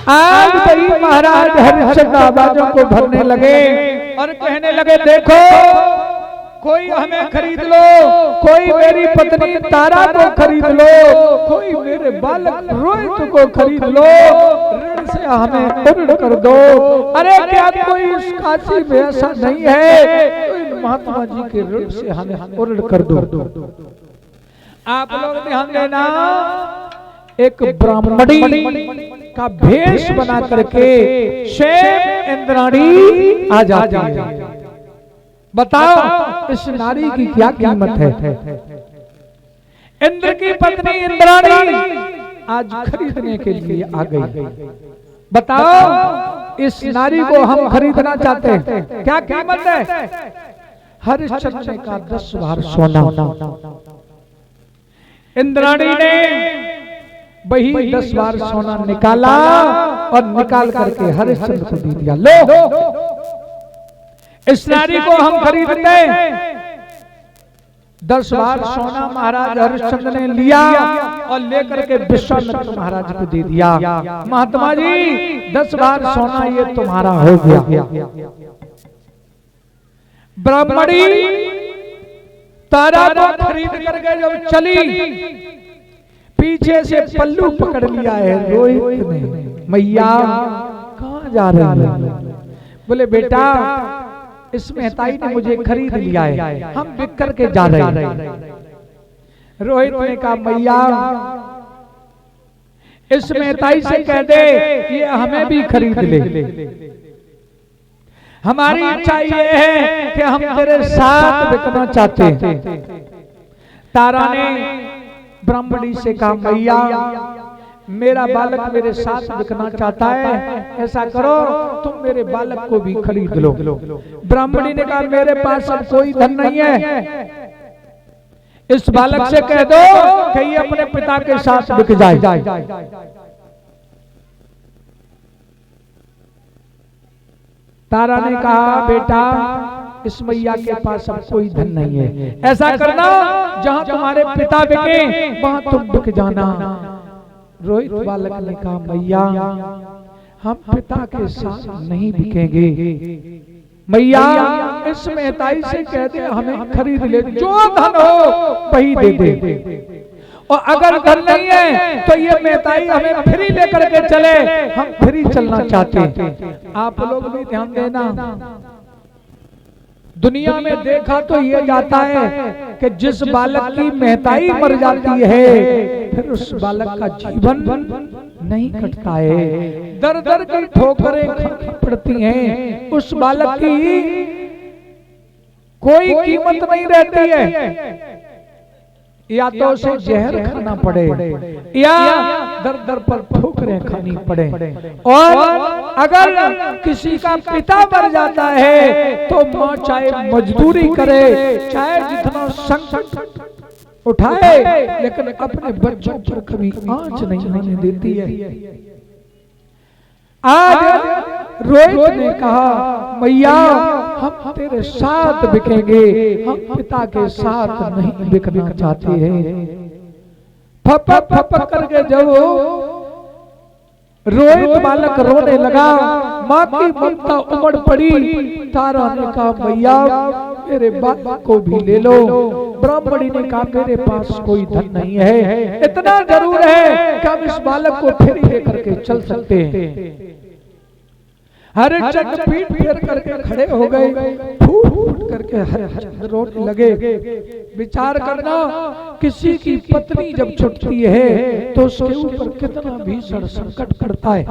आज वही महाराज हरिश्चंद्र आवाजों को भरने लगे और कहने लगे, देखो कोई हमें खरीद लो, कोई मेरी पत्नी तारा को खरीद लो, कोई मेरे बालक रोहित को खरीद लो, ऋण से हमें उर्ण कर दो। अरे क्या कोई इस काशी में ऐसा नहीं है तो इन महात्मा जी के ऋण से हमें उर्ण कर दो। आप लोग ध्यान देना, एक ब्राह्मणी का भेष बना करके स्वयं इंद्राणी आ जाती है। बताओ इस नारी की क्या कीमत है। इंद्र की पत्नी इंद्राणी आज खरीदने के लिए आ गई। बताओ इस नारी को हम खरीदना चाहते हैं, क्या कीमत है? हरिश्चंद्र ने कहा 10 बार सोना। इंद्राणी ने वही 10 बार सोना निकाला और निकाल करके हरिश्चंद्र को दे दिया। लो इस नारी को हम खरीदते हैं। 10 बार सोना महाराज हरिश्चंद्र ने लिया और लेकर के विश्वामित्र महाराज को दे दिया। महात्मा जी 10 बार सोना ये तुम्हारा हो गया। ब्राह्मणी तारा को खरीद करके जब चली, पीछे से पल्लू पकड़ लिया है रोहित ने। मैया कहाँ जा रहे हैं? बोले बेटा इस मेहताई ने मुझे खरीद लिया है, हम बिक करके जा रहे हैं। रोहित ने कहा मैया इस मेहताई से कह दे ये हमें भी खरीद ले। हमारी इच्छा ये है कि हम तेरे साथ बिकना चाहते हैं। तारा ने ब्राह्मणी से कहा मैया मेरा बालक मेरे साथ बिकना चाहता है, ऐसा करो तुम मेरे बालक को भी खरीद लो। ब्राह्मणी ने कहा मेरे पास अब कोई धन नहीं है, इस बालक से कह दो कि ये अपने पिता के साथ बिक जाए। तारा ने कहा बेटा इस मैया के पास अब कोई धन नहीं है, ऐसा करना जहां तुम्हारे पिता बिके वहां तुम बिक जाना। रोहित बालक ने कहा मैया हम पिता के साथ नहीं बिकेंगे, मैया इस मेहताई से कह दे हमें खरीद ले, जो धन हो वही दे दे। और अगर धन नहीं है तो ये मेहताई हमें फ्री लेकर के चले, हम फ्री चलना चाहते। आप लोग भी ध्यान देना, दुनिया में देखा तो ये जाता है कि जिस बालक की मेहताई मर जाती है फिर उस बालक का जीवन नहीं कटता है, दर दर की ठोकरें खानी पड़ती हैं, उस बालक की कोई कीमत नहीं रहती है। या तो उसे जहर खाना पड़े या दर दर पर ठोकरें खानी पड़े। और अगर किसी का पिता मर जाता है तो माँ चाहे मजदूरी करे, चाहे जितना संकट उठाए, लेकिन अपने बच्चों पर कभी आंच नहीं होने देती है। आज रोहित ने कहा मैया हम तेरे साथ बिकेंगे, हम पिता के साथ नहीं बिकना चाहते हैं। फपक फपक करके जब रोहित बालक रोने लगा, माँ की ममता उमड़ पड़ी। तारा ने कहा मैया मेरे बालक को भी ले लो। ब्राह्मणी ने कहा मेरे पास कोई धन नहीं है, इतना जरूर है कि हम इस बालक को फिर लेकर के चल सकते हैं। हरिश्चंद्र पीठ फेर करके खड़े हो गए, फूट फूट करके हरिश्चंद्र रोने लगे। विचार करना, किसी की पत्नी जब छूटती है तो उसके ऊपर कितना भीषण संकट पड़ता है।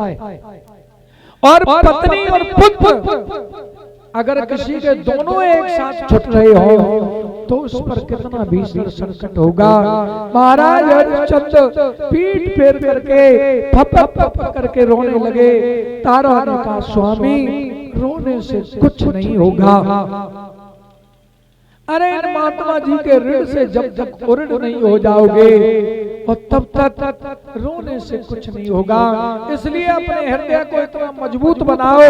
और पत्नी और पुत्र अगर किसी के दोनों एक साथ छूट रहे हो तो उस पर कितना भीषण संकट होगा। महाराज हरिश्चंद्र पीठ फेर करके फपक फपक करके रोने लगे। तारा ने कहा स्वामी रोने से कुछ नहीं होगा। अरे इन महात्मा जी के ऋण से जब तक उर्ण नहीं हो जाओगे और तब तक रोने से कुछ नहीं होगा। इसलिए अपने हृदय को इतना मजबूत बनाओ,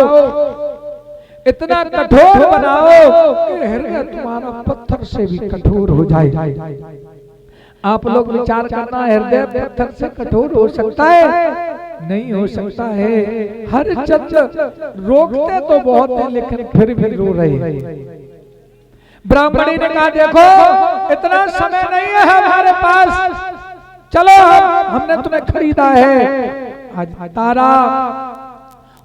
इतना कठोर बनाओ कि हृदय तुम्हारा पत्थर से भी कठोर हो जाए। आप लोग विचार करना, हृदय पत्थर से कठोर हो सकता है? नहीं हो सकता है। हरिश्चंद्र रोकते तो बहुत है लेकिन फिर भी रो रहे हैं। ब्राह्मणी ने कहा देखो इतना समय नहीं है हमारे पास, चलो हमने तुम्हें खरीदा है। आज तारा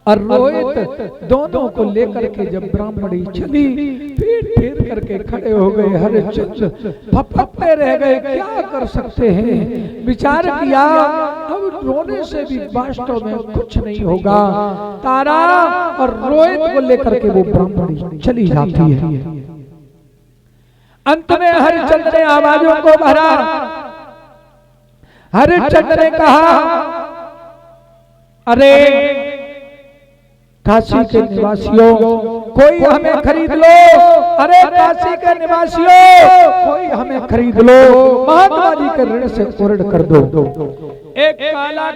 और रोहित दोनों को लेकर के जब ब्राह्मणी चली, फिर करके खड़े हो गए। हरिश्चंद्र फपकते रह गए, क्या कर सकते हैं। विचार किया अब रोने से भी वास्तव में कुछ नहीं होगा। तारा और रोहित को लेकर के वो ब्राह्मणी चली जाती है। अंत में हरिश्चंद्र ने आवाजों को भरा। हरिश्चंद्र ने कहा अरे काशी के निवासियों कोई हमें खरीद लो, अरे काशी के निवासियों कोई हमें खरीद लो, महात्मा जी के ऋण से उऋण कर दो। एक काला